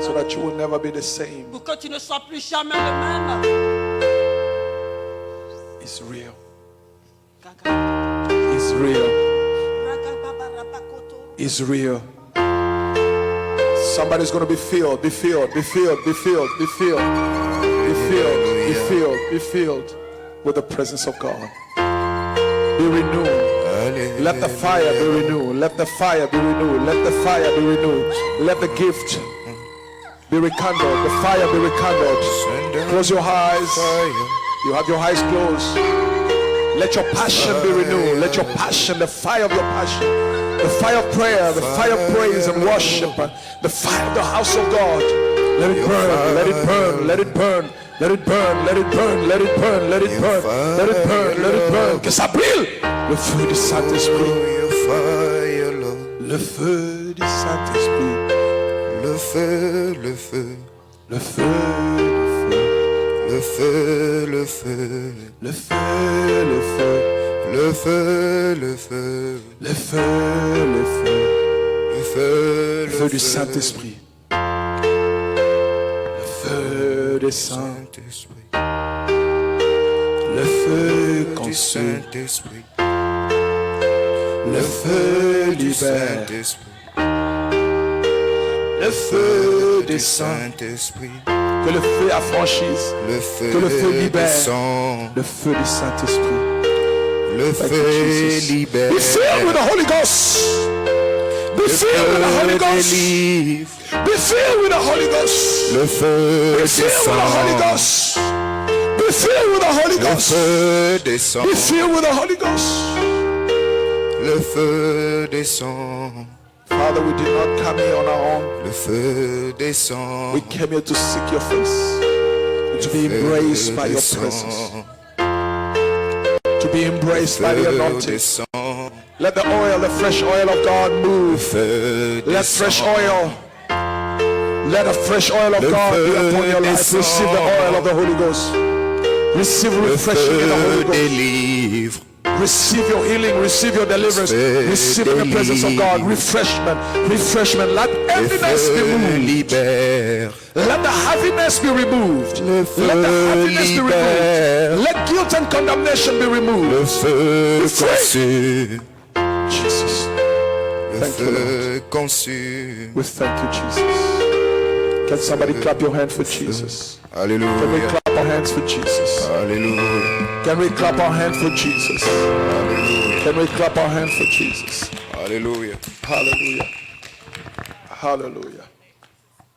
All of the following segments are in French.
so that you will never be the same. Pour que tu ne sois plus jamais le même. It's real. It's real. It's real. Somebody's going to be filled, be filled, be filled, be filled, be filled, be filled, be filled, be filled with the presence of God. Be renewed. Let the fire be renewed. Let the fire be renewed. Let the fire be renewed. Let the gift be rekindled. The fire be rekindled. Close your eyes. You have your eyes closed. Let your passion be renewed. Let your passion, the fire of your passion, the fire of prayer, the fire of praise and worship, the fire of the house of God. Let it burn. Let it burn. Let it burn. Let it burn, let it burn, let it burn, let it burn, let it burn, let it burn. Que ça brille. Le feu du Saint-Esprit. Le feu du Saint-Esprit. Le feu, le feu. Le feu, le feu. Le feu, le feu. Le feu, le feu. Le feu, le feu. Le feu, le feu. Le feu, Le feu du Saint-Esprit. Le feu des saints. Le feu consume. Le feu libère. Le feu des saints. Que le feu affranchisse. Que le feu libère. Le feu du Saint-Esprit. Le feu libère. Be filled with the Holy Ghost. Be filled with the Holy Ghost. Be filled with the Holy Ghost. Le feu Be filled with the Holy Ghost. Be filled with the Holy Le Ghost. feu descend. Be filled with the Holy Ghost. Le feu descend. Father, we did not come here on our own. Le feu descend. We came here to seek your face, to be embraced by your presence, to be embraced by the anointing. Let the oil, the fresh oil of God move. Let fresh oil, let a fresh oil of God be upon your life. Receive the oil of the Holy Ghost. Receive refreshing in the Holy Ghost. Receive your healing, receive your deliverance, receive in the presence of God. Refreshment, refreshment. Let emptiness be removed. Let the heaviness be removed. Let the heaviness be removed. Let guilt and condemnation be removed. Be free. Jesus. Thank you, Lord. We thank you, Jesus. Can somebody clap your hand for Jesus? Hallelujah. Can we clap our hands for Jesus? Hallelujah. Can we clap our hands for Jesus? Hallelujah. Can we clap our hands for Jesus? Hallelujah. Hallelujah. Hallelujah.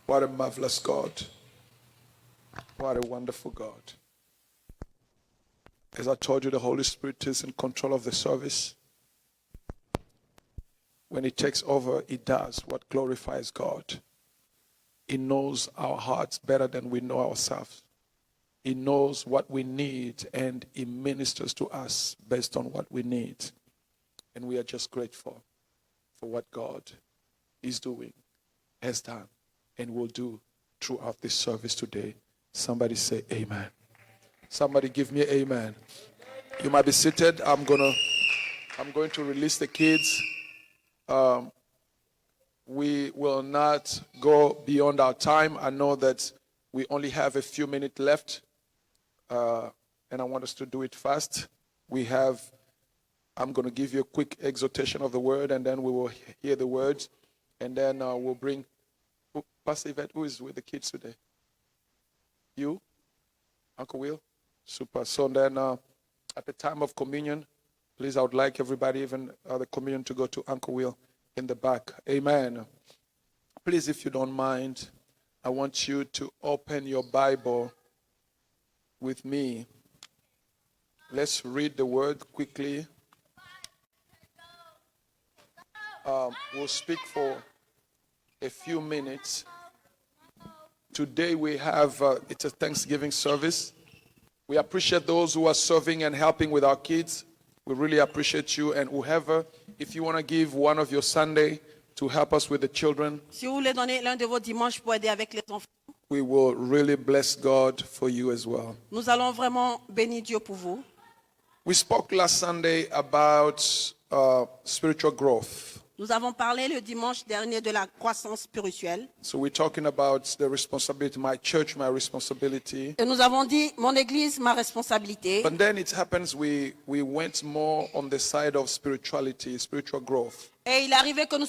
What a marvelous God. What a wonderful God. As I told you, the Holy Spirit is in control of the service. When He takes over, He does what glorifies God. He knows our hearts better than we know ourselves. He knows what we need, and He ministers to us based on what we need. And we are just grateful for what God is doing, has done, and will do throughout this service today. Somebody say amen. Somebody give me amen. You might be seated. I'm going to release the kids. We will not go beyond our time. I know that we only have a few minutes left, and I want us to do it fast. I'm going to give you a quick exhortation of the word, and then we will hear the words, and then we'll bring Pastor Yvette, who is with the kids today? You? Uncle Will? Super. So then at the time of communion, please, I would like everybody, even the communion, to go to Uncle Will in the back. Amen. Please, if you don't mind, I want you to open your Bible with me. Let's read the word quickly. We'll speak for a few minutes. Today we have, it's a Thanksgiving service. We appreciate those who are serving and helping with our kids. We really appreciate you. And whoever, if you want to give one of your Sunday to help us with the children, Si vous voulez donner l'un de vos dimanches pour aider avec les enfants, we will really bless God for you as well. nous allons vraiment bénir Dieu pour vous. We spoke last Sunday about spiritual growth. Nous avons parlé le dimanche dernier de la croissance spirituelle. So we're talking about the responsibility, my church, my responsibility. Et nous avons dit, mon église, ma responsabilité. But then it happens we went more on the side of spirituality, spiritual growth. Et il est arrivé que nous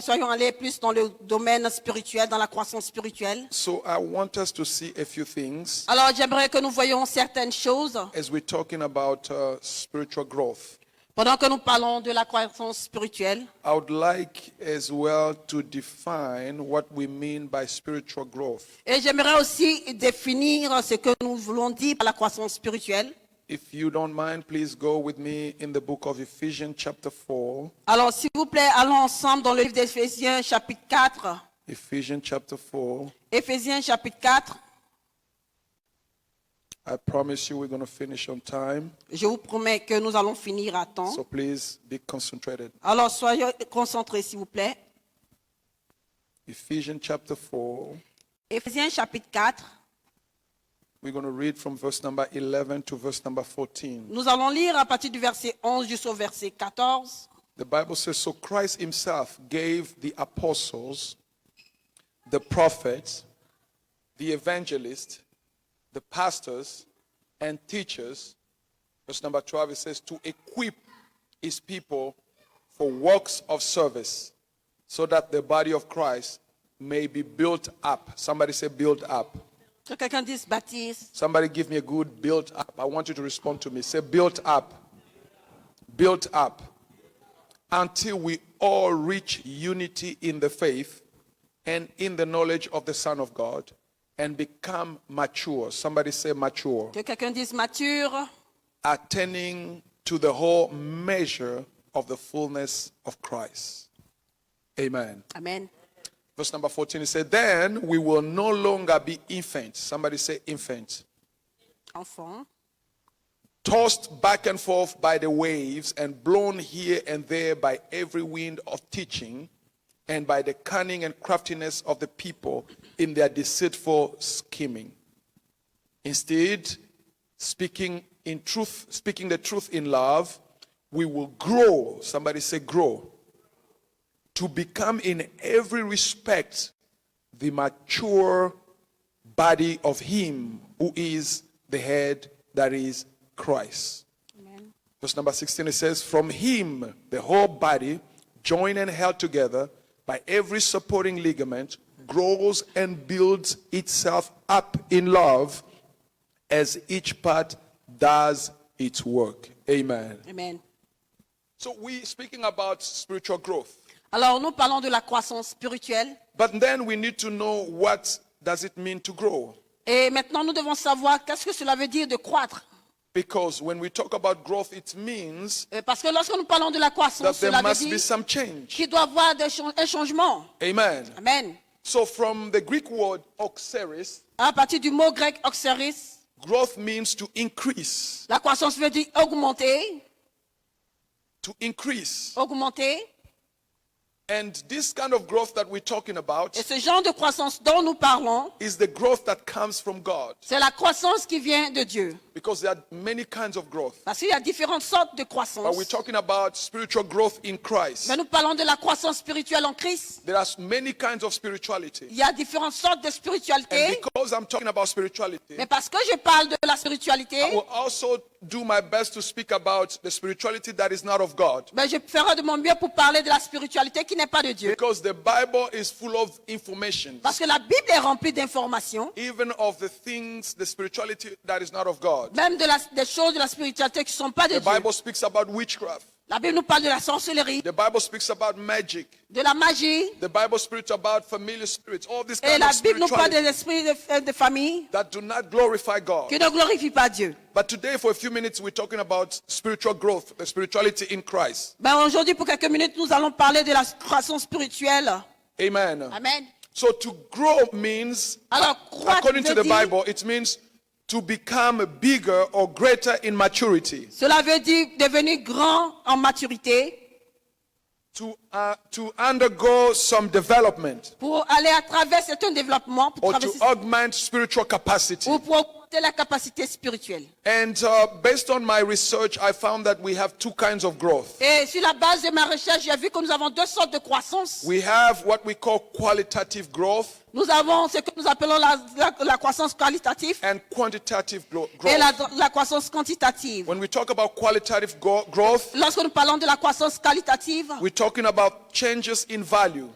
soyons allés plus dans le domaine spirituel, dans la croissance spirituelle. So I want us to see a few things Alors j'aimerais que nous voyions certaines choses as we're talking about spiritual growth. pendant que nous parlons de la croissance spirituelle. I would like as well to define what we mean by spiritual growth. Et j'aimerais aussi définir ce que nous voulons dire par la croissance spirituelle. If you don't mind, please go with me in the book of Ephesians chapter 4. Alors s'il vous plaît, allons ensemble dans le livre d'Éphésiens chapitre 4. Ephesians chapter 4. Éphésiens chapitre 4. I promise you we're going to finish on time. Je vous promets que nous allons finir à temps. So please be concentrated. Alors soyez concentrés s'il vous plaît. Ephesians chapter 4. Éphésiens chapitre 4. We're going to read from verse number 11 to verse number 14. Nous allons lire à partir du verset 11 jusqu'au verset 14. The Bible says, so Christ himself gave the apostles, the prophets, the evangelists, the pastors, and teachers. Verse number 12, it says, to equip his people for works of service, so that the body of Christ may be built up. Somebody say built up. Que quelqu'un dise baptise. Somebody give me a good built up. I want you to respond to me. Say built up. Built up. Until we all reach unity in the faith and in the knowledge of the Son of God and become mature. Somebody say mature. Que quelqu'un dise mature. Attaining to the whole measure of the fullness of Christ. Amen. Amen. Verse number 14, it said, then we will no longer be infants. Somebody say infants. Enfant. Tossed back and forth by the waves and blown here and there by every wind of teaching and by the cunning and craftiness of the people in their deceitful scheming. Instead, speaking the truth in love, we will grow. Somebody say grow. To become in every respect the mature body of him who is the head, that is Christ. Amen. Verse number 16, it says, from him the whole body, joined and held together by every supporting ligament, grows and builds itself up in love as each part does its work. Amen. Amen. So we're speaking about spiritual growth. Alors nous parlons de la croissance spirituelle. But then we need to know what does it mean to grow. Et maintenant nous devons savoir qu'est-ce que cela veut dire de croître. Because when we talk about growth, it means Parce que lorsque nous parlons de la that croissance, there cela veut must be dire some change. qu'il doit y avoir un changement. Amen. Amen. So from the Greek word oxeris, À partir du mot grec oxeris, growth means to increase. la croissance veut dire augmenter, To increase. augmenter. And this kind of growth that we're talking about Et ce genre de croissance dont nous parlons, is the growth that comes from God. c'est la croissance qui vient de Dieu. Because there are many kinds of growth. Parce qu'il y a différentes sortes de But croissance. we're talking about spiritual growth in Christ. Mais nous parlons de la croissance spirituelle en Christ. There are many kinds of spirituality. Il y a différentes sortes de And spiritualité. because I'm talking about spirituality, Mais parce que je parle de la spiritualité, I will also do my best to speak about the spirituality that is not of God. ben je ferai de mon mieux pour parler de la spiritualité qui n'est pas de Dieu. Because the Bible is full of information, Parce que la Bible est remplie d'informations, even of the things, the spirituality that is not of God. même des choses de la spiritualité qui ne sont pas de The Dieu. Bible speaks about witchcraft. La Bible nous parle de la sorcellerie, The Bible speaks about magic. de la magie, The Bible speaks about familiar spirits, all these et kinds la of Bible nous parle des spirituality esprits de famille that do not glorify God. qui ne glorifient pas Dieu. But today, for a few minutes, we're talking about spiritual growth, the spirituality in Christ. Ben aujourd'hui, pour quelques minutes, nous allons parler de la croissance spirituelle. Amen. Amen. So to grow means, Alors, croître according to veut the dire- Bible, it means to become bigger or greater in maturity. Cela veut dire devenir grand en maturité, To undergo some development pour aller à travers certains développements, pour or to traverser augment spiritual capacity. ou pour augmenter la capacité spirituelle. And based on my research, I found that we have two kinds of growth. Et sur la base de ma recherche, j'ai vu que nous avons deux sortes de croissance. We have what we call qualitative growth Nous avons ce que nous appelons la croissance qualitative and quantitative growth. et la croissance quantitative. When we talk about qualitative growth, Lorsque nous parlons de la croissance qualitative, we're talking about changes in value.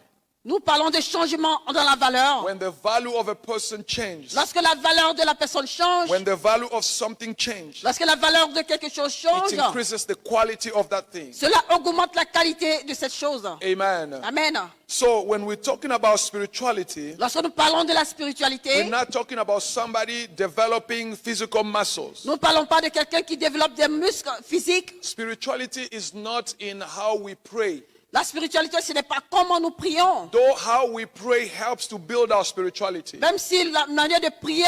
nous parlons de changements dans la valeur. When the value of a person changes, Lorsque la valeur de la personne change, when the value of something changes, lorsque la valeur de quelque chose it change, increases the quality of that thing. cela augmente la qualité de cette chose. Amen. Amen. So when we're talking about spirituality, Lorsque nous parlons de la we're spiritualité, not talking about somebody developing physical muscles. nous ne parlons pas de quelqu'un qui développe des muscles physiques. Spirituality is not in how we pray. La spiritualité, ce n'est pas comment nous prions. Though how we pray helps to build our spirituality. Même si la manière de prier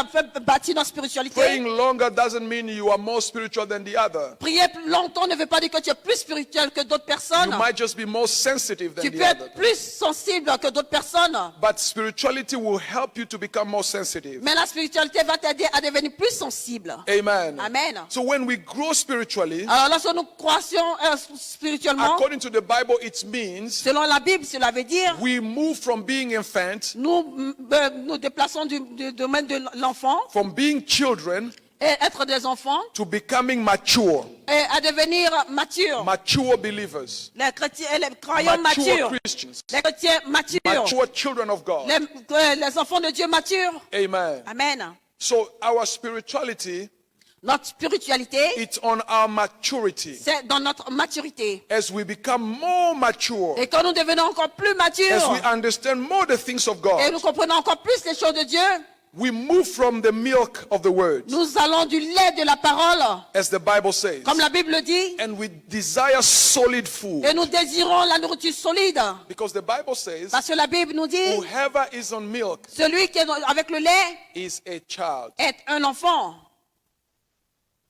fait bâtir notre spiritualité. Praying longer doesn't mean you are more spiritual than the other. Prier plus longtemps ne veut pas dire que tu es plus spirituel que d'autres personnes. You might just be more sensitive than Tu the peux other. être plus sensible que d'autres personnes. But spirituality will help you to become more sensitive. Mais la spiritualité va t'aider à devenir plus sensible. Amen. Amen. So when we grow spiritually, Alors lorsque nous croissions spirituellement, according to the Bible, it means selon la Bible, cela veut dire we move from being infant, nous déplaçons du domaine de l'enfant from being children, et être des enfants to becoming mature, et à devenir matures. mature believers, Les chrétiens, les croyants mature matures. Christians, Les chrétiens matures. mature children of God. Les enfants de Dieu matures. Amen. Amen. So our spirituality, Notre spiritualité, it's on our maturity. c'est dans notre maturité. As we become more mature, Et quand nous devenons encore plus as matures, we understand more the things of et God, nous comprenons encore plus les choses de Dieu, we move from the milk of the word, nous allons du lait de la parole, as the Bible says, comme la Bible dit, and we desire solid food. et nous désirons la nourriture solide. Because the Bible says, Parce que la Bible nous dit, whoever is on milk celui qui est avec le lait is a child. est un enfant.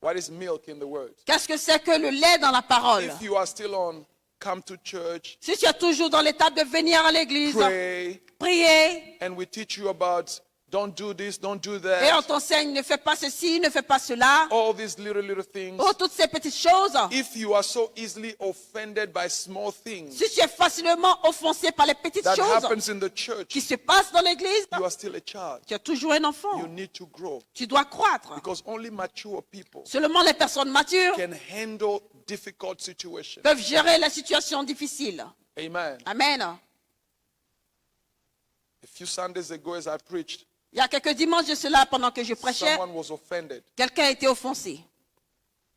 What is milk in the word? Qu'est-ce que c'est que le lait dans la parole? If you are still on, come to church, Si tu es toujours dans l'étape de venir à l'église, pray, prier, and we teach you about don't do this, don't do et on that, t'enseigne, ne fais pas ceci, ne fais pas cela, all these little things. oh, toutes ces petites choses. If you are so easily offended by small things Si tu es facilement offensé par les petites that choses happens in the church, qui se passent dans l'église, you are still a child. tu es toujours un enfant. You need to grow. Tu dois croître. Because only mature people Seulement les personnes matures can handle difficult situations. peuvent gérer les situations difficiles. Amen. Amen. A few Sundays ago, as I preached, Il y a quelques dimanches de cela, pendant que je prêchais, someone was offended quelqu'un a été offensé.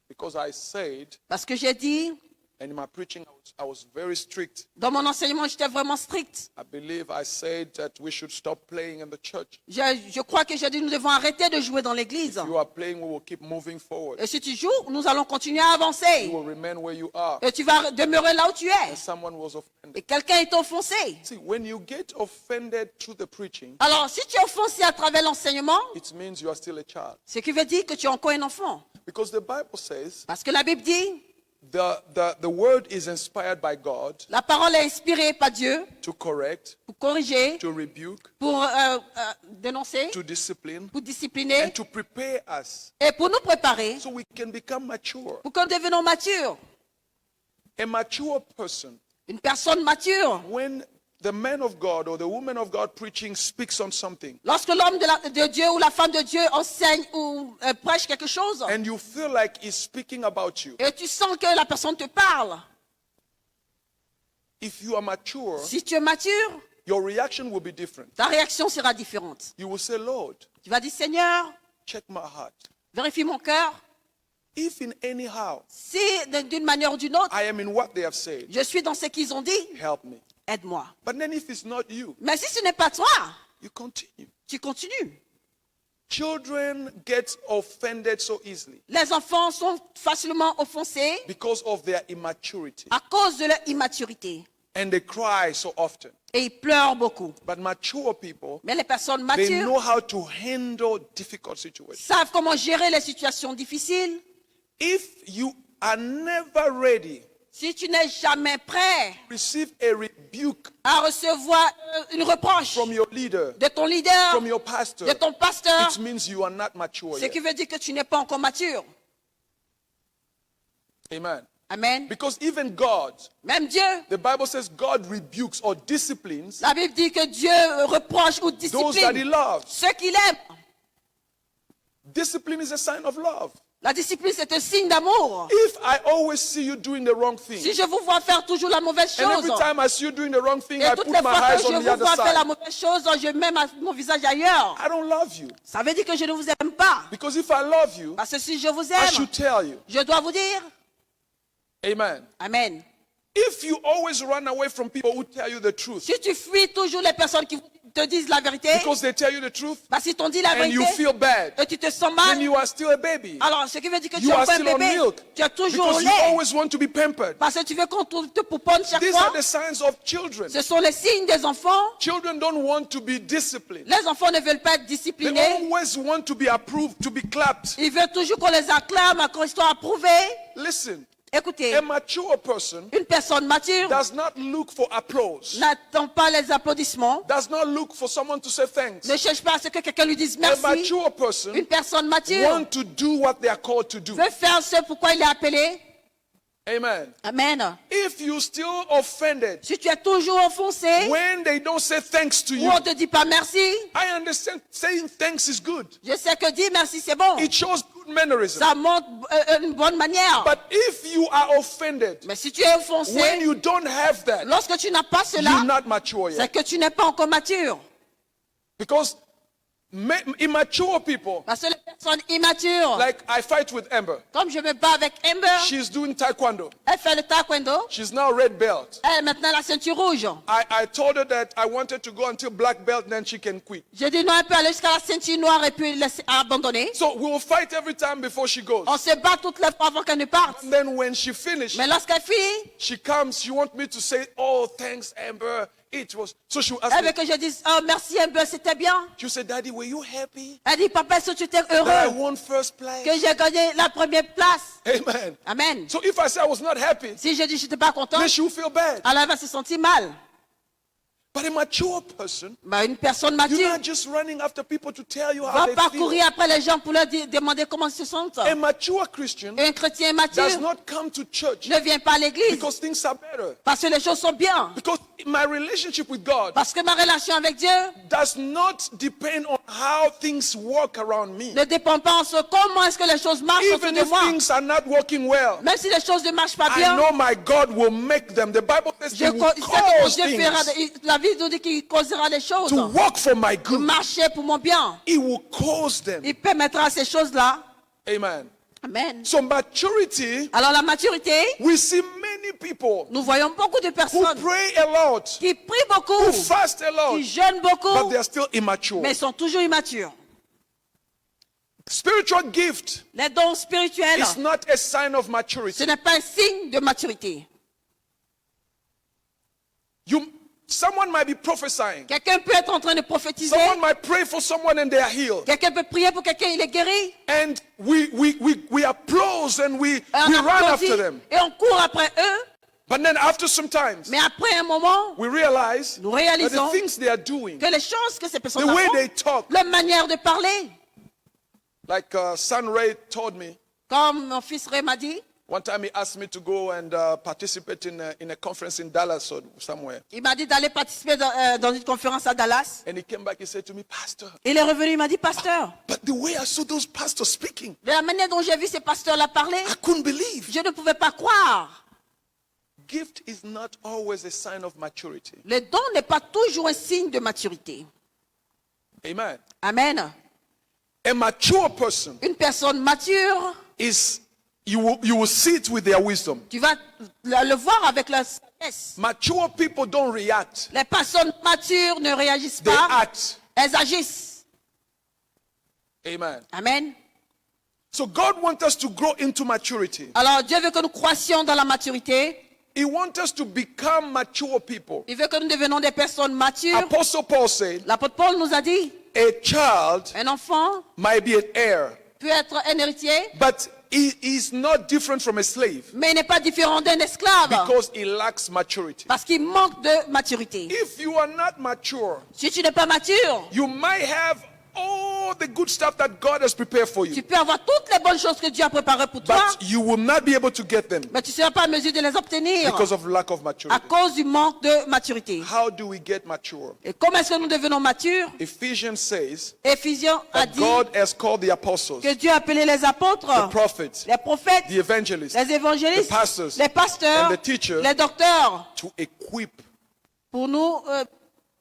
because I said, Parce que j'ai dit, and in my preaching, I was very strict. dans mon enseignement, j'étais vraiment strict. I believe I said that we should stop playing in the church. Je crois que j'ai dit, nous devons arrêter de jouer dans l'église. If you are playing, we will keep moving forward. Et si tu joues, nous allons continuer à You avancer. will remain where you are. Et tu vas demeurer là où tu es. Someone was offended. Et quelqu'un est offensé. See, when you get offended through the preaching, Alors, si tu es offensé à travers l'enseignement, it means you are still a child. ce qui veut dire que tu es encore un enfant. Because the Bible says Parce que la Bible dit, the word is inspired by God la parole est inspirée par Dieu to correct, pour corriger, to rebuke, pour dénoncer, to discipline, pour discipliner and to prepare us et pour nous préparer so we can become mature. pour que nous devenions matures. A mature person, Une personne mature, when the man of God or the woman of God preaching speaks on something, lorsque l'homme de Dieu ou la femme de Dieu enseigne ou prêche quelque chose, and you feel like he's speaking about you, et tu sens que la personne te parle, if you are mature, si tu es mature, your reaction will be different. ta réaction sera différente. You will say, Lord, Tu vas dire, Seigneur, check my heart. vérifie mon cœur. If in any how Si d'une manière ou d'une autre, I am in what they have said, je suis dans ce qu'ils ont dit, help me. aide-moi. But then if it's not you, Mais si ce n'est pas toi, you continue. tu continues. Children get offended so easily Les enfants sont facilement offensés because of their immaturity, à cause de leur immaturité. and they cry so often. Et ils pleurent beaucoup. But mature people, Mais les personnes they matures know how to handle difficult situations. savent comment gérer les situations difficiles. If you are never ready Si tu n'es jamais prêt receive a rebuke à recevoir une reproche from your leader, de ton leader, from your pastor, de ton pasteur, it means you are not mature ce yet. qui veut dire que tu n'es pas encore mature. Amen. Amen. Because even God, Même Dieu, the Bible says God rebukes or disciplines la Bible dit que Dieu reproche ou those that he discipline loves. ceux qu'il aime. Discipline is a sign of love. La discipline, c'est un signe d'amour. If I always see you doing the wrong thing, Si je vous vois faire toujours la mauvaise and chose, every time I see you doing the wrong thing, et I toutes put les my fois eyes que je on the vous other vois faire la side, mauvaise chose, je mets mon visage ailleurs. I don't love you. Ça veut dire que je ne vous aime pas. Because if I love you, Parce que si je vous I aime, should tell you. je dois vous dire. Amen. Amen. If you always run away from people who tell you the truth, Si tu fuis toujours les personnes qui te disent la vérité, because they tell you the truth, parce qu'ils t'ont dit la and you vérité, feel bad, et tu te sens then mal, you are still a baby. alors ce qui veut dire que tu You es are encore un still on bébé. milk. Tu es toujours au Because you lait. always want to be pampered. Parce que tu veux qu'on te pouponne chaque These fois. are the signs of children. Ce sont les signes des enfants. Children don't want to be disciplined. Les enfants ne veulent pas être They disciplinés. always want to be approved, to be clapped. Ils veulent toujours qu'on les acclame, qu'on soit approuvés. Listen, Écoutez, a mature person une personne mature does not look for applause, n'attend pas les applaudissements, does not look for someone to say thanks. ne cherche pas à ce que quelqu'un lui dise A merci. mature person Une personne mature want to do what they are called to do. veut faire ce pourquoi il est appelé. Amen. Amen. If you still offended Si tu es toujours offensé, when they don't say thanks to ou you, on ne te dit pas merci, I understand saying thanks is good. je sais que dire merci c'est bon. It shows good mannerism. Ça montre une bonne manière. But if you are offended Mais si tu es offensé, when you don't have that, lorsque tu n'as pas you're cela, not mature c'est yet. que tu n'es pas encore mature. Because immature people, Parce que les personnes immatures, like I fight with Amber. comme je me bats avec Amber, She's doing taekwondo. elle fait le taekwondo, She's now red belt. elle est maintenant la ceinture rouge. I told her that I wanted to go until black belt, then she can quit. Je dis non, elle peut aller jusqu'à la ceinture noire et puis laisser abandonner. So we will fight every time before she goes. On se bat toutes les fois avant qu'elle ne parte. And then when she finished, Mais lorsqu'elle finit, she comes, she wants me to say, oh, thanks, Amber. It was. So she will ask elle veut me, que je dise oh merci Amber, c'était bien. she said, Daddy, were you happy Elle dit papa, est-ce que tu étais that I heureux won first place? que j'ai gagné la première place? Amen. Amen. So if I say I was not happy, Si je dis je n'étais pas content, then she will feel bad. alors elle va se sentir mal. But a mature person, Bah, une personne you're mature not just running after people to tell you how va they pas feel. courir après les gens pour leur demander comment ils se sentent. A mature Christian Un chrétien does mature not come to church ne vient pas à l'église because things are better. parce que les choses sont bien. Because my relationship with God Parce que ma relation avec Dieu does not depend on how things work around me. ne dépend pas en ce comment est-ce que les choses marchent autour Even de if moi. things are not working well, Même si les choses ne marchent pas I bien, know my God will make them. The Bible says je He sais will que cause Dieu fera, things la vie nous dit qu'il causera les choses to work for my pour good. marcher pour mon bien. He will cause them. Il permettra ces choses-là. Amen. Amen. So maturity, Alors la maturité, we see many people nous voyons beaucoup de who personnes pray a lot, qui prient beaucoup, who fast a lot, qui jeûnent but beaucoup, they are still immature. mais sont toujours immatures. Spiritual gift Les dons spirituels, is not a sign of ce maturity. n'est pas un signe de maturité. Someone might be prophesying. Quelqu'un peut être en train de prophétiser. Someone might pray for someone and they are healed. Quelqu'un peut prier pour quelqu'un, il est guéri. And we applause and we Et on run applaudit after them. et on court après eux. But then after some times, Mais après un moment, we realize nous that réalisons the things they are doing, que les choses que ces personnes the way font, they talk, leur manière de parler, like son Ray told me, comme mon fils Ray m'a dit, one time he asked me to go and participate in a conference in Dallas or somewhere. il m'a dit d'aller participer dans une conférence à Dallas. And he came back, he said to me, Pastor, Il est revenu, il m'a dit, pasteur, but the way I saw those pastors speaking, de la manière dont j'ai vu ces pasteurs-là parler, I couldn't believe. je ne pouvais pas croire. Gift is not always a sign of maturity. Le don n'est pas toujours un signe de maturité. Amen. Amen. A mature person Une personne mature, is, you will see it with their wisdom. tu vas le voir avec la sagesse. Mature people don't react, Les personnes matures ne réagissent they pas, act. elles agissent. Amen. Amen. So God wants us to grow into maturity. Alors Dieu veut que nous croissions dans la maturité. He wants us to become mature people. Il veut que nous devenions des personnes matures. Apostle Paul said, L'apôtre Paul nous a dit, a child un enfant might be an heir, peut être un héritier, but he is not different from a slave Mais il n'est pas différent d'un esclave. because he lacks maturity. Parce qu'il manque de maturité. If you are not mature, Si tu n'es pas mature, you might have all the good stuff that God has prepared for tu you, peux avoir toutes les bonnes choses que Dieu a préparées pour toi, but you will not be able to get them mais tu ne seras pas en mesure de les obtenir because of lack of à maturity. cause du manque de maturité. How do we get mature? Et comment est-ce que nous devenons matures? Ephesians says Éphésiens a that dit God has called the apostles, que Dieu a appelé les the apôtres, prophets, les prophètes, the evangelists les évangélistes, the pastors, les pasteurs, and the teachers les docteurs, to equip pour nous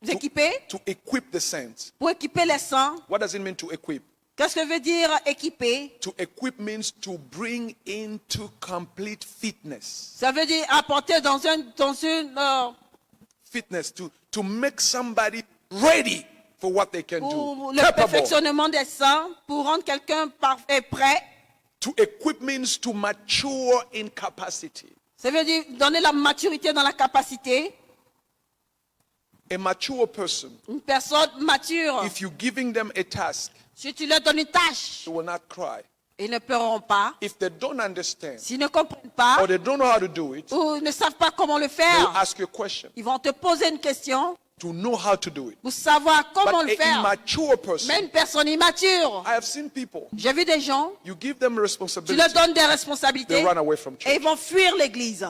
équiper, to equip the saints. pour équiper les saints. What does it mean to equip? Qu'est-ce que veut dire équiper? To equip means to bring into complete fitness. Ça veut dire apporter dans une Fitness to make somebody ready for what they can pour do. le Capable. perfectionnement des saints, pour rendre quelqu'un parfait, prêt. To equip means to mature in capacity. Ça veut dire donner la maturité dans la capacité. A mature person, Une personne mature, if you're giving them a task, si tu leur donnes une tâche, they will not cry. ils ne pleureront pas. If they don't understand S'ils ne comprennent pas or they don't know how to do it, ou ne savent pas comment le they will faire, ask you a question ils vont te poser une question to know how to do it. pour savoir comment But le an faire. immature person, Mais une personne immature, I have seen people, j'ai vu des gens, you give them tu leur responsibility, donnes des they responsabilités run away from et church. ils vont fuir l'église.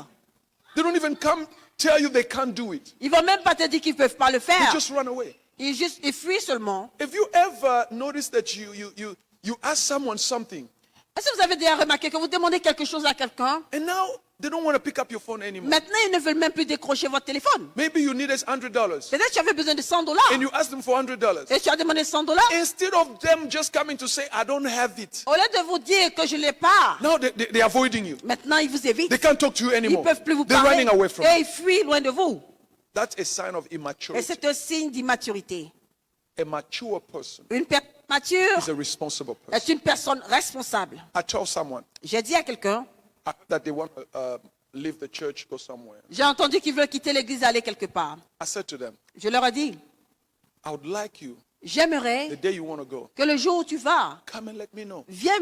They don't even come tell you they can't do it. Ils vont même pas te dire qu'ils ne peuvent pas le They faire. just run away. Ils fuient seulement. If you ever notice that you ask someone something Est-ce que vous avez déjà remarqué que vous demandez quelque chose à quelqu'un, and now they don't want to pick up your phone anymore? maintenant ils ne veulent même plus décrocher votre téléphone. Maybe you needed $100 Peut-être que tu avais besoin de $100 and you asked them for $100. et tu as demandé $100. Instead of them just coming to say, I don't have it, Au lieu de vous dire que je ne l'ai pas, now they're avoiding you. maintenant ils vous évitent. They can't talk to you Ils ne anymore. peuvent plus vous They're parler running away from et you. ils fuient loin de vous. That's a sign of Et immaturity. c'est un signe d'immaturité. A mature person Une personne mature is a responsible est person. une personne responsable. I tell someone J'ai dit à quelqu'un, that they want to leave the church, go somewhere. j'ai entendu qu'ils veulent quitter l'église et aller quelque part. I said to them, Je leur ai dit, I would like you, the j'aimerais day you want to go, que le jour où tu vas, come and let me know viens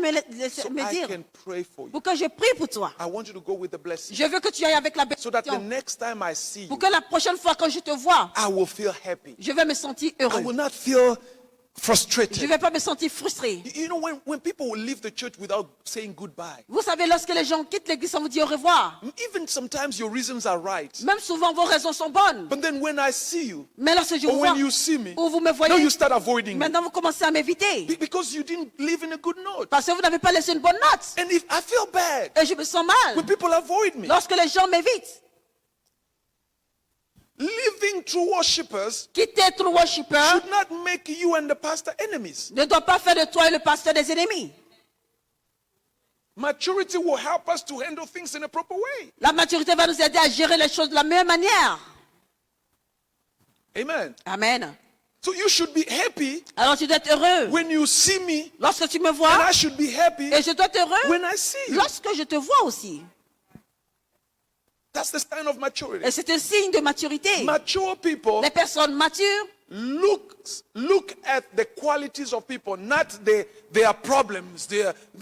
so me I dire can pray for you. pour que je prie pour toi. I want you to go with the blessing Je veux que tu ailles avec la so that the bénédiction. next time I see Pour you, que la prochaine fois que je te vois, I will feel happy. je vais me sentir I will heureux. not feel Je ne frustrated. vais pas me sentir frustré. You know, when people will leave the church without saying goodbye, Vous savez, lorsque les gens quittent l'église sans vous dire au revoir, even sometimes your reasons are right. même souvent vos raisons sont bonnes. But then when I see you, Mais lorsque je or vous when vois, you see me, ou vous me now voyez, you start avoiding me maintenant vous commencez à m'éviter. because you didn't leave in a good note. Parce que vous n'avez pas laissé une bonne note. And if I feel bad Et je me sens mal when people avoid me, lorsque les gens m'évitent. living true worshippers Quitter true worshipper should not make you and the pastor enemies. ne doit pas faire de toi et le pasteur des ennemis. Maturity will help us to handle things in a proper way. La maturité va nous aider à gérer les choses de la meilleure manière. Amen. Amen. So you should be happy Alors tu dois être heureux when you see me, lorsque tu me and vois, I should be happy et je dois être heureux when I see you. lorsque je te vois aussi. That's the sign of maturity. Et c'est un signe de maturité. Mature people Les personnes matures look at the qualities of people, not their problems.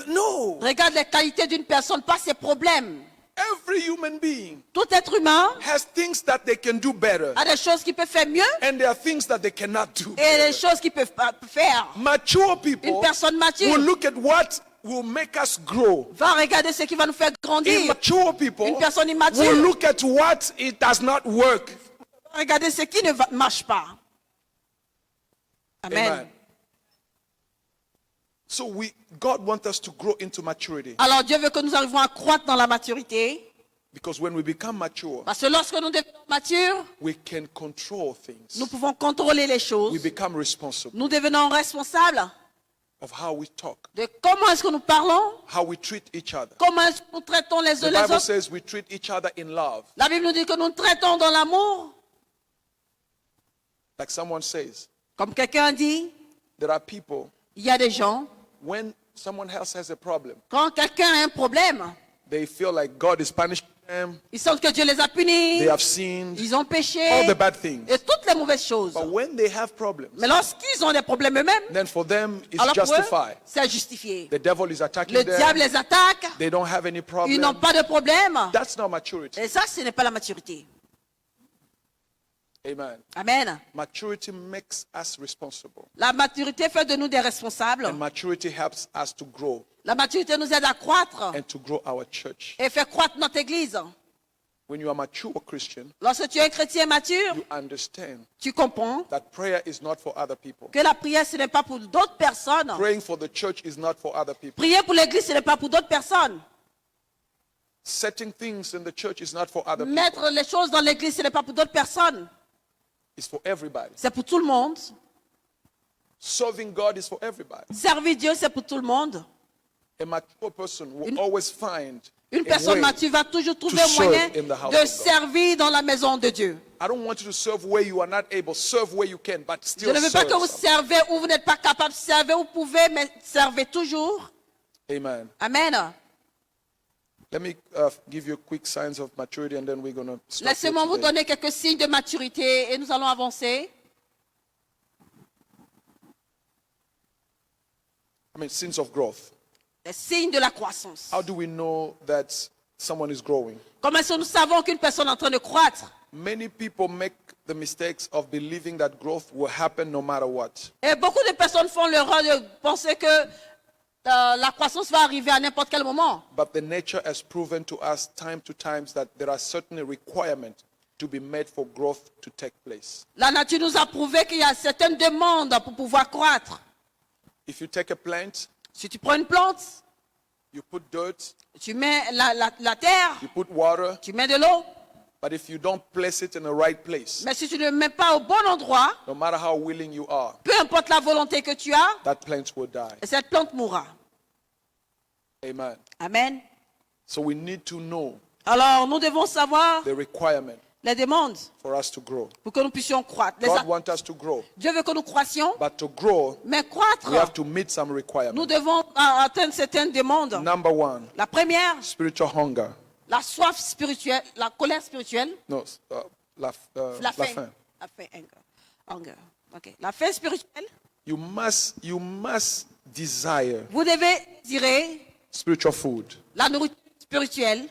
No. regardent les qualités d'une personne, pas ses problèmes. Every human being Tout être humain has things that they can do better, a des choses qu'il peut faire mieux and there are things that they cannot do et better. des choses qu'il peut pas faire. Mature people Une personne mature will look at what will make us grow. va regarder ce qui va nous faire grandir. Immature people Une personne will immature look at what it does not work. va regarder ce qui ne marche pas. Amen. Amen. So God wants us to grow into maturity, Alors Dieu veut que nous arrivions à croître dans la maturité. because when we become mature, Parce que lorsque nous devenons matures, we can control things. nous pouvons contrôler les We choses. become responsible Nous devenons responsables of how we talk, de comment est-ce que nous parlons, how we treat each other. comment est-ce que nous traitons les The uns les Bible autres. says we treat each other in love. La Bible nous dit que nous traitons dans l'amour. Like someone says, Comme quelqu'un dit, there are people, il y a des gens, when someone else has a problem, quand quelqu'un a un problème, they feel like God is punishing them them. Ils sentent que Dieu les a punis. They have sinned. Ils ont péché. All the bad things. Et toutes les mauvaises choses. But when they have problems, Mais lorsqu'ils ont des problèmes eux-mêmes, then for them it's alors pour eux, justified. c'est justifié. The devil is attacking Le them. diable les attaque. They don't have any Ils n'ont problem. pas de problème. That's not maturity. Et ça, ce n'est pas la maturité. Amen. Amen. Maturity makes us responsible. La maturité fait de nous des responsables. And maturity helps us to grow La maturité nous aide à croître and to grow our church. et fait croître notre église. When you are a mature Christian, Lorsque tu es un chrétien mature, you understand tu comprends that prayer is not for other people. que la prière, ce n'est pas pour d'autres personnes. Praying for the church is not for other people. Prier pour l'église, ce n'est pas pour d'autres personnes. Setting things in the church is not for other people. Mettre les choses dans l'église, ce n'est pas pour d'autres personnes. It's for everybody. C'est pour tout le monde. Serving God is for everybody. Servir Dieu, c'est pour tout le monde. A mature person will always find Une a personne way. mature va toujours trouver to un moyen serve in the house de of God. servir dans la maison de Dieu. I don't want you to serve where you are not able. Serve where you can, but Je still ne veux pas serve. que vous servez où vous n'êtes pas capable de servir, vous pouvez, mais servez toujours. Amen. Amen. Let me give you quick signs of maturity and then we're going to stop here Laissez-moi vous today. donner quelques signes de maturité et nous allons avancer. Signs of growth. Les signes de la croissance. How do we know that someone is growing? Comment est-ce que nous savons qu'une personne est en train de croître? Many people make the mistakes of believing that growth will happen no matter what. Et beaucoup de personnes font l'erreur de penser que la croissance va arriver à n'importe quel moment. But the nature has proven to us time to time that there are certain requirements to be made for growth to take place. La nature nous a prouvé qu'il y a certaines demandes pour pouvoir croître. If you take a plant, Si tu prends une plante, you put dirt, tu mets la terre, you put water, tu mets de l'eau, but if you don't place it in the right place, mais si tu ne le mets pas au bon endroit, no matter how willing you are, peu importe la volonté que tu as, that plant will die. cette plante mourra. Amen. Amen. So we need to know Alors, nous devons savoir the requirement les demandes for us to grow. pour que nous puissions croître. God wants us to grow, Dieu veut que nous croissions, but to grow, mais croître, we have to meet some nous requirements. devons atteindre certaines demandes. Number one, La première, spiritual hunger. la soif spirituelle, la colère spirituelle, No, la la faim. faim. La faim, hunger. Okay. La faim spirituelle, You must desire vous devez désirer spiritual food. la nourriture spirituelle.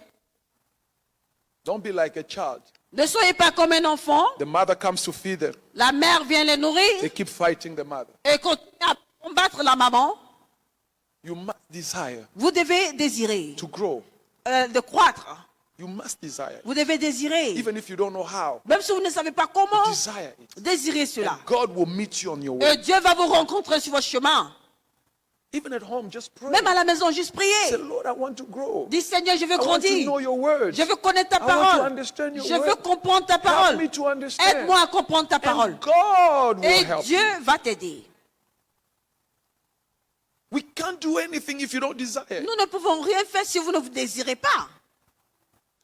Don't be like a child. Ne soyez pas comme un enfant. The mother comes to feed them. La mère vient les nourrir They keep fighting the mother. et continue à combattre la maman. You must desire Vous devez désirer to grow. de croître. You must desire. Vous devez désirer. Even if you don't know how, Même si vous ne savez pas comment, desire it. désirez cela. God will meet you on your Et way. Dieu va vous rencontrer sur votre chemin. Even at home, just pray. Même à la maison, juste Say, prier. Lord, I want to grow. Dis Seigneur, je veux I want to grandir. know your words. Je veux connaître ta I want to parole. understand your Je veux word. comprendre ta Help parole. me to understand. Aide-moi à comprendre ta parole. And God will Et help Dieu you. va t'aider. We can't do anything if you don't desire. Nous ne pouvons rien faire si vous ne vous désirez pas.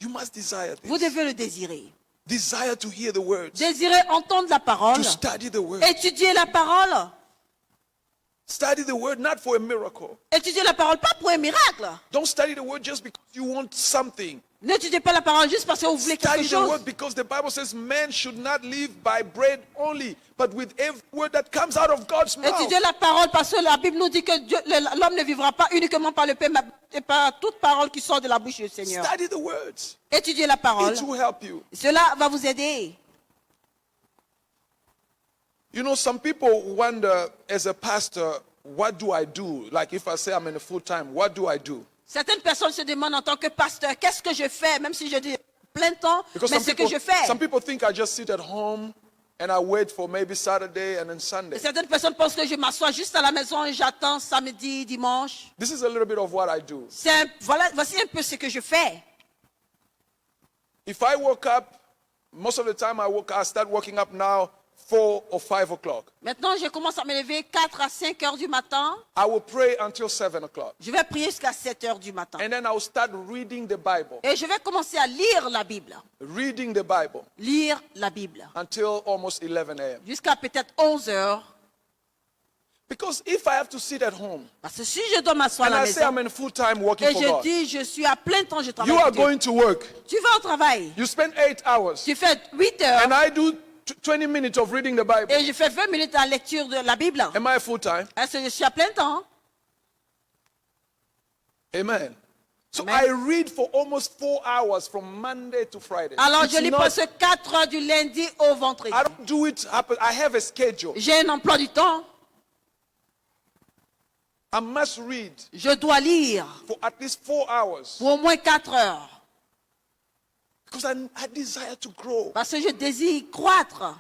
You must desire Vous this. devez le désirer. Desire to hear the words. Désirez entendre la parole. To study the word. Étudier la parole. Study the word not for a miracle. Étudier la parole pas pour un miracle. Don't study the word just because you want something. N'étudiez pas la parole juste parce que vous voulez quelque Study the chose. word because the Bible says man should not live by bread only, but with every word that comes out of God's mouth. Étudiez la parole parce que la Bible nous dit que l'homme ne vivra pas uniquement par le pain, mais par toute parole qui sort de la bouche du Seigneur. Study the words. Étudiez la parole. It will help you. Cela va vous aider. You know, some people wonder, as a pastor, what do I do? Like if I say I'm in a full time, what do I do? Certaines personnes se demandent en tant que pasteur, qu'est-ce que je fais, même si je dis plein temps, Because mais ce que je fais. some people think I just sit at home and I wait for maybe Saturday and then Sunday. Et certaines personnes pensent que je m'assois juste à la maison et j'attends samedi, dimanche. This is a little bit of what I do. Voici un peu ce que je fais. If I woke up, most of the time I start waking up now 4 or 5 o'clock. Maintenant, je commence à me lever 4 à 5 heures du matin. I will pray until 7 o'clock. Je vais prier jusqu'à 7 heures du matin. And then I will start reading the Bible. Et je vais commencer à lire la Bible. Reading the Bible Lire la Bible. until almost 11 a.m. Jusqu'à peut-être 11 heures. Because if I have to sit at home Parce que si je dois m'asseoir à and la I say maison I'm in full-time working et for je God, dis je suis à plein temps, je travaille you are pour Dieu. going to work. Tu vas au travail, You spend 8 hours. tu fais 8 heures And I do 20 minutes of reading the Bible. et je fais 20 minutes à la lecture de la Bible. Am I full-time? Est-ce que je suis à plein temps? Amen. So Amen. I read for almost 4 hours from Monday to Friday. Alors It's je lis not- presque 4 heures du lundi au vendredi. I don't do it happen. I have a schedule. J'ai un emploi du temps. I must read Je dois lire for at least 4 hours pour au moins 4 heures. because I desire to grow. Parce que je désire croître.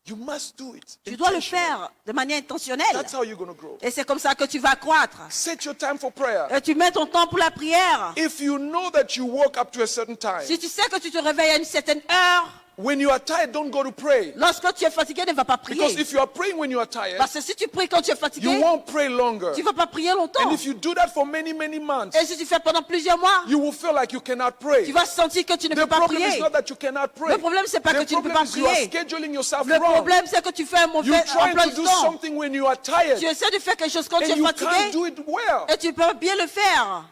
You must do it. Tu dois le intentionally. faire de manière intentionnelle. That's how you're going to grow. Et c'est comme ça que tu vas croître. Set your time for prayer. Et tu mets ton temps pour la prière. If you know that you woke up to a certain time, Si tu sais que tu te réveilles à une certaine heure, when you are tired, don't go to pray. lorsque tu es fatigué, ne va pas Because prier. if you are praying when you are tired, Parce que si tu pries quand tu es you fatigué, won't pray longer. tu ne vas pas prier longtemps. And if you do that for many, many months, Et si tu fais pendant plusieurs mois, you will feel like you cannot tu pray. vas sentir que tu ne The peux pas problem is prier. not that you cannot pray. Le problème, c'est pas que The tu ne peux problem pas is you are prier. scheduling yourself Le wrong. problème, c'est que tu fais un mauvais You're trying emploi to du do temps. something when you are tired, Tu essaies de faire quelque chose quand tu and es you can't fatigué do it well. et tu peux bien le faire.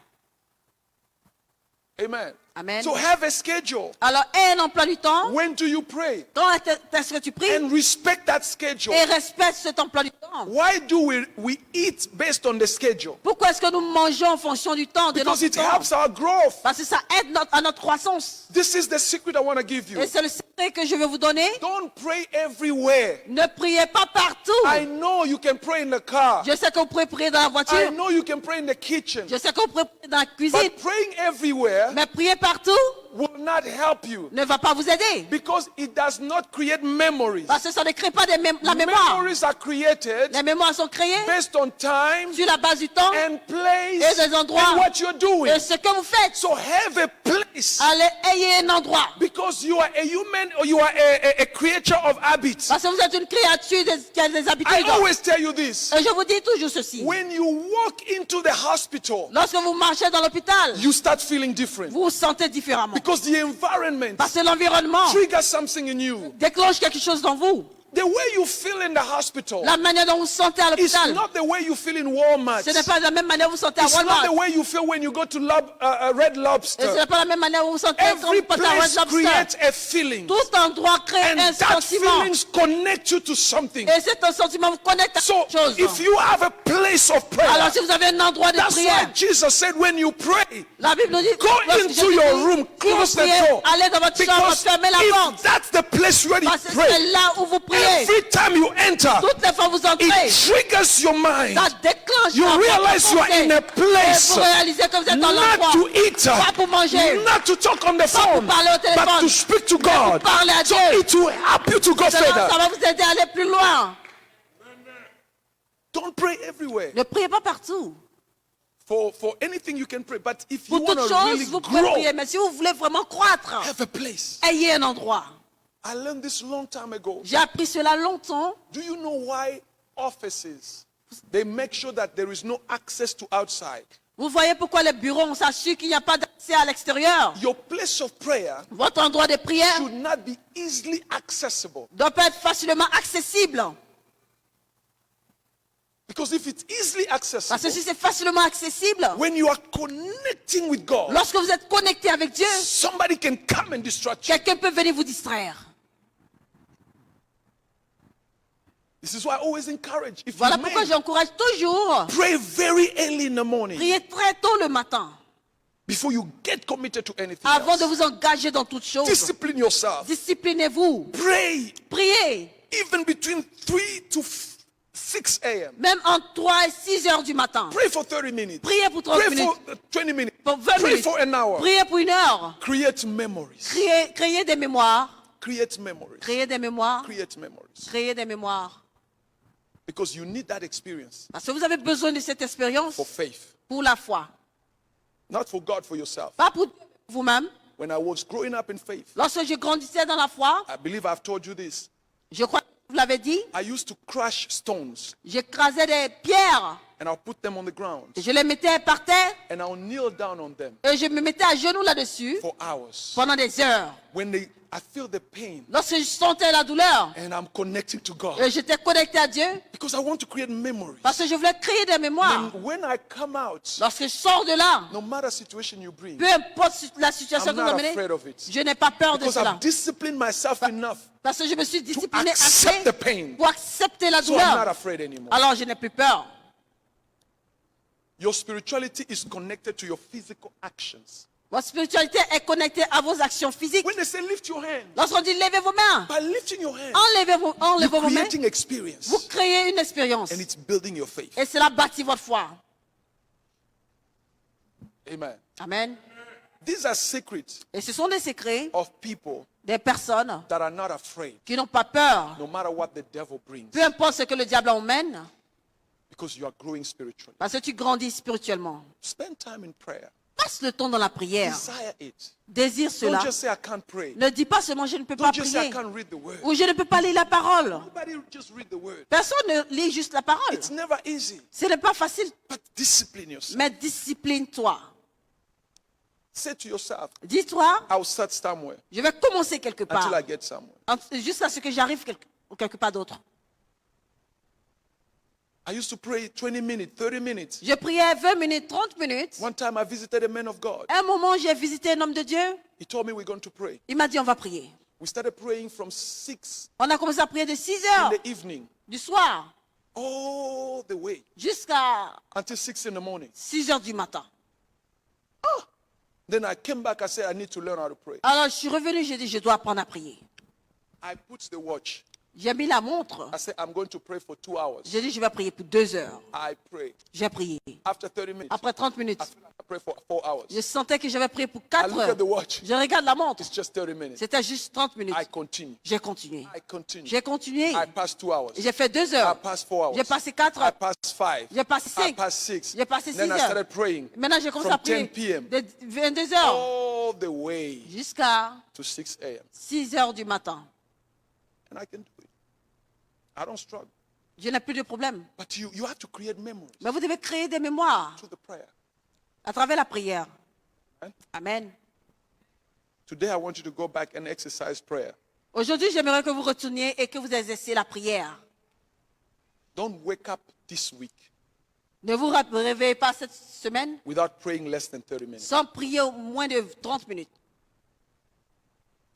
Amen. Amen. So have a schedule. Alors, aie un emploi du temps. When do you pray? Quand est-ce que tu pries? And respect that schedule. Et respecte cet emploi du temps. Why do we eat based on the schedule? Pourquoi est-ce que nous mangeons en fonction du temps, de Because notre it temps? helps our growth. Parce que ça aide à notre croissance. This is the secret I want to give you. Et c'est le secret que je vais vous donner. Don't pray everywhere. Ne priez pas partout. I know you can pray in the car. Je sais que vous pouvez prier dans la I voiture. know you can pray in the kitchen. Je sais que vous pouvez prier dans la cuisine. But praying everywhere Mais prier partout will not help you ne va pas vous aider. because it does not create memories. Parce que ça ne crée pas la mémoire. Memories are created Les mémoires sont créées based on time sur la base du temps and place et des endroits and what you're doing. et ce que vous faites. So have a place Allez, ayez un endroit. because you are a human or you are a creature of habits. Parce que vous êtes une créature qui a des I habitudes. always tell you this. Et je vous dis toujours ceci. When you walk into the hospital, Lorsque vous marchez dans l'hôpital, you start feeling different vous vous sentez différemment. because the environment Parce que l'environnement triggers something in you. déclenche quelque chose dans vous. The way you feel in the hospital La manière dont vous vous sentez à is l'hôpital, not the way you feel in Walmart. ce n'est pas la même manière où vous vous sentez à It's not the Walmart. way you feel when you go to Red Et ce Lobster. n'est pas la même manière où vous vous sentez quand Every vous passez à Red place Lobster. creates a feeling. Tout endroit crée And un that sentiment. feelings connect you to something. Et cet sentiment vous connecte à So quelque chose. if you have a place of prayer, Alors si vous avez un endroit de that's why prière, Jesus said when you pray, la Bible nous dit, go lorsque into Jésus your dit, room, si vous close the priez, door. allez dans votre chambre, Because fermez la if porte. that's the place where you Parce que pray, c'est là où vous priez. every time you enter, Toutes les fois que vous entrez, it triggers your mind ça déclenche You dans votre realize you are pensée. in a Et place vous réalisez que vous êtes dans not l'endroit. to eat, Pas pour manger. not to talk on the Pas pour phone, parler au téléphone. but to speak to God. Parlez à So Dieu. it will help you to go Cela, ça further. va vous aider à aller plus loin. Don't pray everywhere. Ne priez pas partout. For anything you can pray, but if you Pour want toute to chose, really vous pouvez grow, prier. Mais si vous voulez vraiment croître, have a place. ayez un endroit. I learned this long time ago. J'ai appris cela longtemps. Do you know why offices, they make sure that there is no access to outside? Vous voyez pourquoi les bureaux ont s'assuré qu'il n'y a pas d'accès à l'extérieur. Your place of prayer Votre endroit de prière should not be easily accessible. doit pas être facilement accessible. Because if it's easily Parce que accessible, si c'est facilement accessible, when you are connecting with God, lorsque vous êtes connecté avec Dieu, somebody can come and distract you. quelqu'un peut venir vous distraire. This is why I always encourage, if Voilà you pourquoi may, j'encourage toujours pray very early in the morning prier très tôt le matin before you get committed to anything avant de else. vous engager dans toute chose. Discipline yourself. Disciplinez-vous. Pray Priez. even between 3 to 6 a.m. Même entre 3 et 6 heures du matin. Pray for 30 minutes. Priez pour 30 Pray minutes. for 20 minutes. Pour 20 Pray minutes. for an hour. Priez pour 1 heure. Create memories. Créez des mémoires. Create memories. Créez des mémoires. Create memories. Créez des mémoires. Because you need that experience Parce que vous avez besoin de cette expérience for faith. pour la foi. Not for God, for yourself. Pas pour vous-même. When I was growing up in faith, Lorsque je grandissais dans la foi, I believe I've told you this. je crois que vous l'avez dit, I used to crush stones j'écrasais des pierres and I'll put them on the ground et je les mettais par terre and I'll kneel down on them et je me mettais à genoux là-dessus for hours. pendant des heures. I feel the pain Lorsque je sentais la douleur and I'm connecting to God et j'étais connecté à Dieu because I want to create memories. parce que je voulais créer des mémoires. And when I come out, Lorsque je sors de là, no matter situation you bring, peu importe la situation I'm que vous not amenez, afraid of it. je n'ai pas peur de Because cela. I've disciplined myself enough, Parce que je me suis discipliné accept assez the pain. pour accepter la so I'm not douleur. afraid anymore. Alors je n'ai plus peur. Your spirituality is connected to your physical actions. Votre spiritualité est connectée à vos actions physiques. When they say lift your hands, Lorsqu'on dit levez vos mains, by lifting your hands, enlevez vos you're mains, creating experience vous créez une expérience. and it's building your faith. Et cela bâtit votre foi. Amen. Amen. These are secrets Et ce sont des secrets of people des personnes that are not afraid, qui n'ont pas peur. no matter what the devil brings, Peu importe ce que le diable emmène, because you are growing spiritually. parce que tu grandis spirituellement. Spend time in prayer. Passe le temps dans la prière. Desire it. Désire Don't cela. just say I can't pray. Ne dis pas seulement je ne peux pas Don't just say I prier. can't read the word. Ou je ne peux pas lire la parole. Nobody just read the word. Personne ne lit juste la parole. It's never easy, Ce n'est pas facile. but discipline yourself. Mais discipline-toi. Say to yourself, Dis-toi, I'll start somewhere je vais commencer quelque part. until I get somewhere. Jusqu'à ce que j'arrive quelque part d'autre. I used to pray 20 minutes, 30 minutes. Je priais 20 minutes, 30 minutes. One time I visited a man of God. À un moment, j'ai visité un homme de Dieu. He told me we're going to pray. Il m'a dit, on va prier. We started praying from 6 On a commencé à prier de 6 in heures the evening du soir all the way jusqu'à until 6 in the morning. 6 heures du matin. Then I came back, I said, I need to learn how to pray. Alors, je suis revenu, j'ai dit, je dois apprendre à prier. I put the watch. J'ai mis la montre. I said, I'm going to pray for 2 hours. J'ai dit, je vais prier pour 2 heures. I pray. J'ai prié. After 30 minutes, Après 30 minutes, I feel like I pray for 4 hours. je sentais que j'avais prié pour I 4 look at heures. the watch. Je regarde la montre. It's just 30 minutes. C'était juste 30 minutes. I continue. J'ai continué. I continue. J'ai continué. I passed 2 hours. J'ai fait 2 I heures. passed 4 hours. J'ai passé 4 I heures. passed 5. J'ai passé I 5. passed 6. J'ai passé 6 Then I heures. started praying Maintenant, j'ai commencé from à prier 10 p.m. de 22 heures all the way jusqu'à to 6 a.m. 6 heures du matin. And I can do it. I don't struggle. Je n'ai plus de problème. But you have to create memories Mais vous devez créer des mémoires through the prayer. à travers la prière. Amen. Amen. Today I want you to go back and exercise prayer. Aujourd'hui, j'aimerais que vous retourniez et que vous exerciez la prière. Don't wake up this week Ne vous réveillez pas cette semaine without praying less than 30 minutes. sans prier au moins de 30 minutes.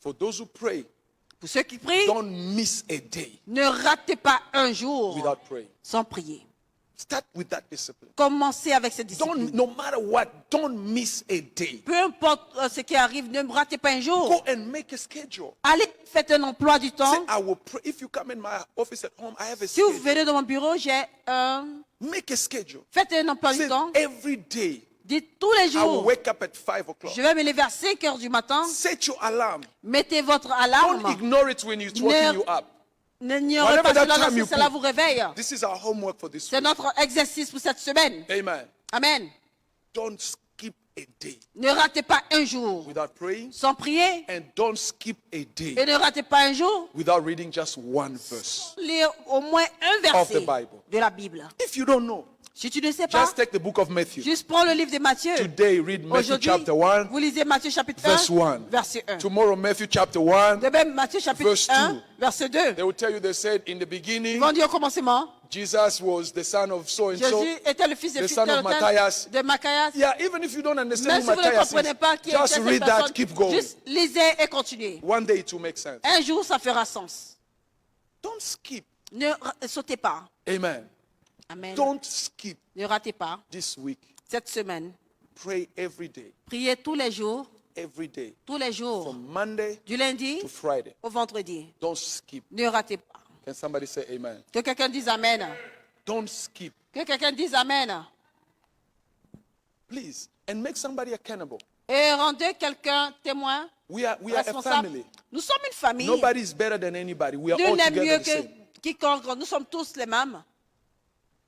For those who pray, Pour ceux qui prient, don't miss a day ne ratez pas un jour without praying. sans prier. Start with that discipline. Commencez avec cette discipline. No matter what, don't miss a day. Peu importe ce qui arrive, ne ratez pas un jour. Go and make a schedule. Allez, faites un emploi du Say, temps. I will pray. If you come in my office at home, I have a Si vous schedule. venez dans mon bureau, j'ai un... Make a schedule. Faites un emploi du Say, temps. every day, Dites tous les I will jours, wake up at 5 o'clock. je vais me lever à 5 heures du matin. Set your alarm. Mettez votre Don't alarme. ignore it when it's waking you up. N'ignorez Whatever pas that cela time lorsque you cela put. vous réveille. This is our homework for this C'est week. notre exercice pour cette semaine. Amen. Amen. Don't skip a day Ne ratez pas un jour without praying, sans prier. and don't skip a day Et ne ratez pas un jour without reading just one verse. lire au moins un Of the verset Bible. de la Bible. If you don't know, Si tu ne sais pas, just take the book of Matthew. juste prends le livre de Matthieu. Today, read Matthew Aujourd'hui, chapter 1, vous lisez Matthieu chapitre verse 1, 1. verset 1. Tomorrow, Matthew chapter 1, De même, Matthieu chapitre Verse 1, 2. verset 2. they will tell you, they said, in the Ils beginning, vont dire au commencement, Jesus was the son of so and so. Jésus était le fils de the son of tel, Matthias. de Matthias. Yeah, even if you don't understand Même who si vous ne Matthias comprenez pas qui is, était just cette read that, personne, keep going. juste lisez et continuez. One day it will make sense. Un jour, ça fera sens. Don't skip. Ne sautez pas. Amen. Amen. Don't skip Ne ratez pas this week. cette semaine. Pray every day. Priez tous les jours, Every day. tous les jours, From Monday du lundi to Friday. au vendredi. Don't skip. Ne ratez pas. Can somebody say amen? Que quelqu'un dise Amen. Don't skip. Que quelqu'un dise Amen. Please. And make somebody accountable. Et rendez quelqu'un témoin, We are a responsable. family. Nous sommes une famille. Nobody is better than anybody. We are Nul all n'est together mieux the que same. quiconque. Nous sommes tous les mêmes.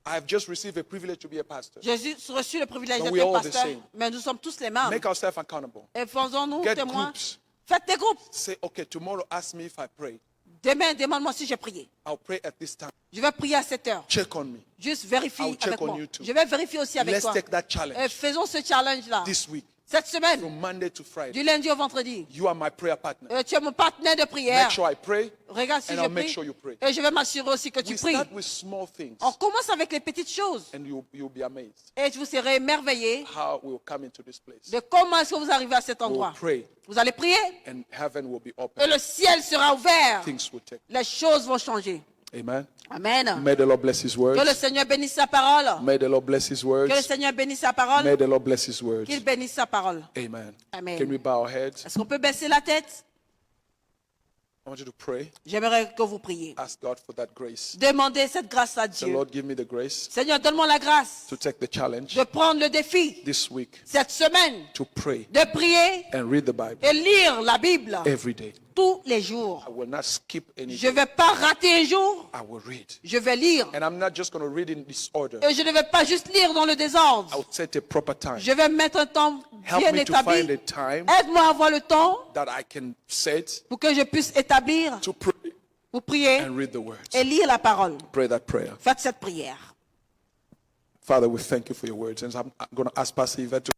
I have just received a privilege to be a pastor. J'ai reçu le privilège But d'être we un are all the pasteur, same. mais nous sommes tous les mêmes. Make ourselves accountable. Et faisons-nous Get témoins. groups. Faites des groupes. Say, okay, tomorrow ask me if I pray. Demain, demande-moi si j'ai prié. I'll pray at this time. Je vais prier à cette heure. Check on me. Juste vérifie I'll check avec on moi. you too. Je vais vérifier aussi avec Let's toi. take that challenge Faisons ce challenge-là. this week, Cette semaine, from Monday to du Friday. lundi au vendredi. You are my prayer partner. Tu es mon partenaire de prière. Make sure I pray, Regarde si and je I'll make prie. sure you pray. Et je vais m'assurer aussi que tu We pries. start with small things, On commence avec les petites choses. and you'll be amazed Et vous serez émerveillés how we'll come into this place. de comment est-ce que vous arrivez à cet We'll endroit. pray, Vous allez prier and heaven will be et open. le ciel sera ouvert. Things will take. Les choses vont changer. Amen. Amen. May the Lord bless His words. Que le Seigneur bénisse sa parole. May the Lord bless His words. Que le Seigneur bénisse sa parole. May the Lord bless His words. Qu'il bénisse sa parole. Amen. Amen. Can we bow our heads? Est-ce qu'on peut baisser la tête? I want you to pray. J'aimerais que vous priez. Ask God for that grace. Demandez cette grâce à The Dieu. Lord, give me the grace Seigneur, donne-moi la grâce to take the challenge de prendre le défi this week cette semaine to pray de prier and read the Bible et lire la Bible every day. tous les jours. I will not skip any Je day. ne vais pas rater un jour. I will read. Je vais lire. And I'm not just going to read in disorder. Et je ne vais pas juste lire dans le désordre. I'll set a proper time. Je vais mettre un temps Help bien me to find a établi. time Aide-moi à avoir le temps that I can set pour que je puisse établir to pray pour prier and read the words. et lire la parole. Pray that prayer. Faites cette prière. Father, we thank you for your words. And I'm going to ask Pastor Yvette to